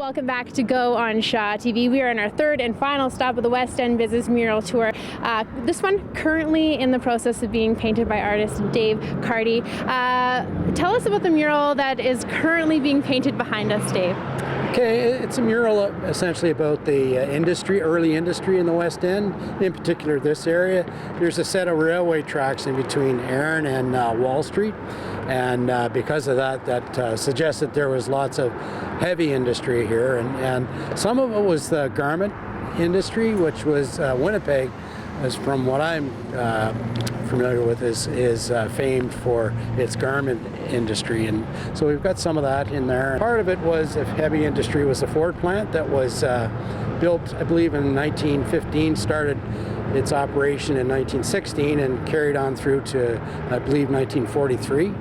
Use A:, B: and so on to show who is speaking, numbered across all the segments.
A: welcome back to Go on Shaw TV. We are on our third and final stop of the West End BIZ Mural Tour. This one currently in the process of being painted by artist Dave Carty. Tell us about the mural that is currently being painted behind us, Dave.
B: Okay, it's a mural essentially about the early industry in the West End, in particular this area. There's a set of railway tracks in between Erin and Wall Street, and because of that suggests that there was lots of heavy industry here, and some of it was the garment industry, which was Winnipeg, as from what I'm familiar with, is famed for its garment industry, and so we've got some of that in there. Part of it was, if heavy industry, was a Ford plant that was built, I believe, in 1915, started its operation in 1916 and carried on through to, I believe, 1943.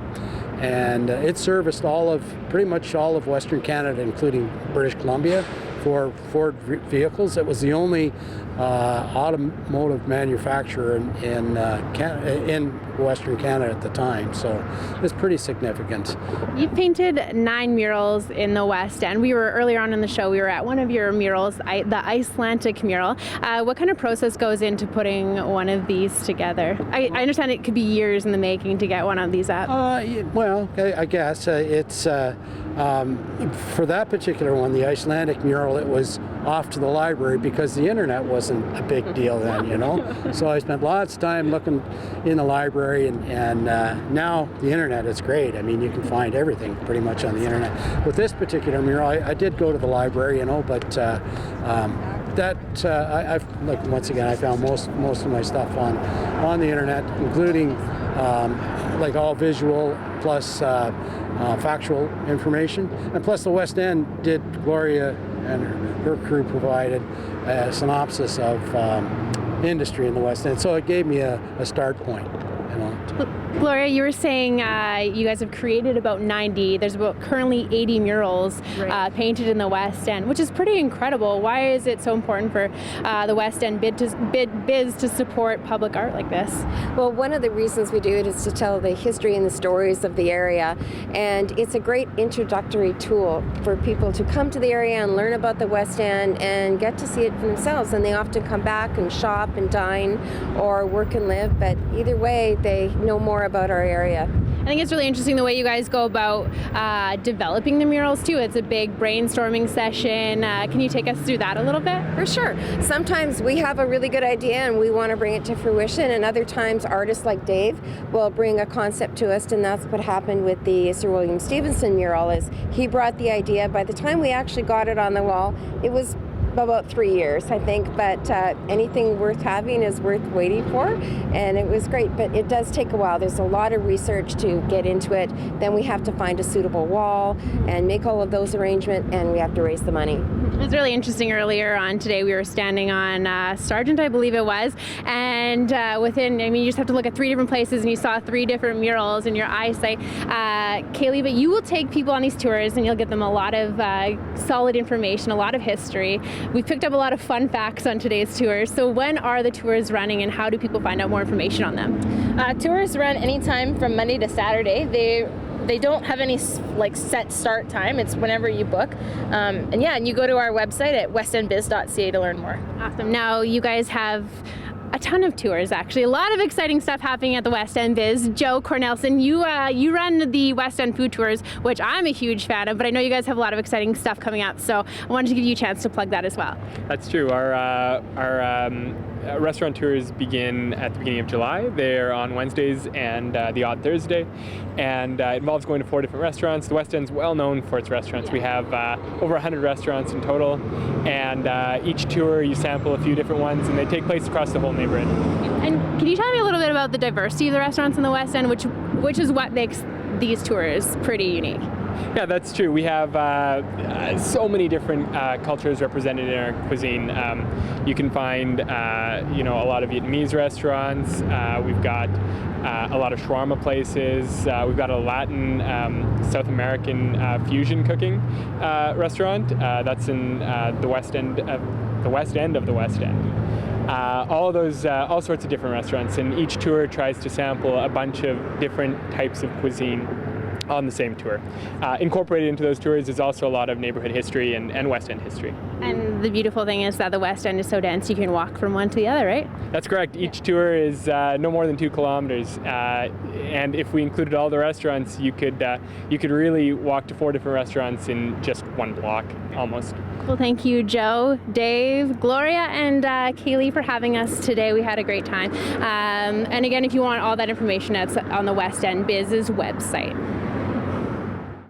B: And it serviced pretty much all of Western Canada, including British Columbia, for Ford vehicles. It was the only automotive manufacturer in Western Canada at the time, so it's pretty significant.
A: You painted 9 murals in the West End. We were earlier on in the show, we were at one of your murals, the Icelandic Communal. What kind of process goes into putting one of these together? I understand it could be years in the making to get one of these up.
B: Well, I guess it's for that particular one, the Icelandic mural, it was off to the library because the internet wasn't a big deal then, you know. So I spent lots of time looking in the library, and now the internet is great. I mean, you can find everything pretty much on the internet. With this particular mural, I did go to the library, you know, but once again, I found most of my stuff on the internet, including like all visual plus factual information, and plus the West End Gloria and her crew provided a synopsis of industry in the West End, so it gave me a start point, you know.
A: Gloria, you were saying you guys have created about 90. There's about currently 80 murals painted in the West End, which is pretty incredible. Why is it so important for the West End BIZ to support public art like this?
C: Well, one of the reasons we do it is to tell the history and the stories of the area, and it's a great introductory tool for people to come to the area and learn about the West End and get to see it for themselves. And they often come back and shop and dine or work and live, but either way, they know more about our area.
A: I think it's really interesting the way you guys go about developing the murals too. It's a big brainstorming session. Can you take us through that a little bit?
C: For sure. Sometimes we have a really good idea and we want to bring it to fruition, and other times artists like Dave will bring a concept to us, and that's what happened with the Sir William Stevenson mural. Is he brought the idea. By the time we actually got it on the wall, it was about 3 years, I think, but anything worth having is worth waiting for, and it was great, but it does take a while. There's a lot of research to get into it. Then we have to find a suitable wall and make all of those arrangements, and we have to raise the money.
A: It was really interesting. Earlier on today, we were standing on Sargent, I believe it was, and you just have to look at 3 different places, and you saw 3 different murals in your eyesight. Kaylee, but you will take people on these tours, and you'll give them a lot of solid information, a lot of history. We've picked up a lot of fun facts on today's tours. So when are the tours running, and how do people find out more information on them?
D: Tours run anytime from Monday to Saturday. They don't have any set start time. It's whenever you book. And you go to our website at westendbiz.ca to learn more.
A: Awesome. Now you guys have a ton of tours, actually. A lot of exciting stuff happening at the West End BIZ. Joe Cornelson, you run the West End food tours, which I'm a huge fan of, but I know you guys have a lot of exciting stuff coming up, so I wanted to give you a chance to plug that as well.
E: That's true. Our restaurant tours begin at the beginning of July. They're on Wednesdays and the odd Thursday, and it involves going to 4 different restaurants. The West End's well known for its restaurants. We have over 100 restaurants in total, and each tour you sample a few different ones, and they take place across the whole neighborhood.
A: And can you tell me a little bit about the diversity of the restaurants in the West End, which is what makes these tours pretty unique?
E: Yeah, that's true. We have so many different cultures represented in our cuisine. You can find, a lot of Vietnamese restaurants. We've got a lot of shawarma places. We've got a Latin, South American fusion cooking restaurant. That's in the West End of the West End. All sorts of different restaurants, and each tour tries to sample a bunch of different types of cuisine on the same tour. Incorporated into those tours is also a lot of neighborhood history and West End history.
A: And the beautiful thing is that the West End is so dense you can walk from one to the other, right?
E: That's correct. Each tour is no more than 2 kilometers, and if we included all the restaurants, you could really walk to 4 different restaurants in just 1 block, almost.
A: Well, thank you, Joe, Dave, Gloria, and Kaylee for having us today. We had a great time. And again, if you want all that information, it's on the West End BIZ's website.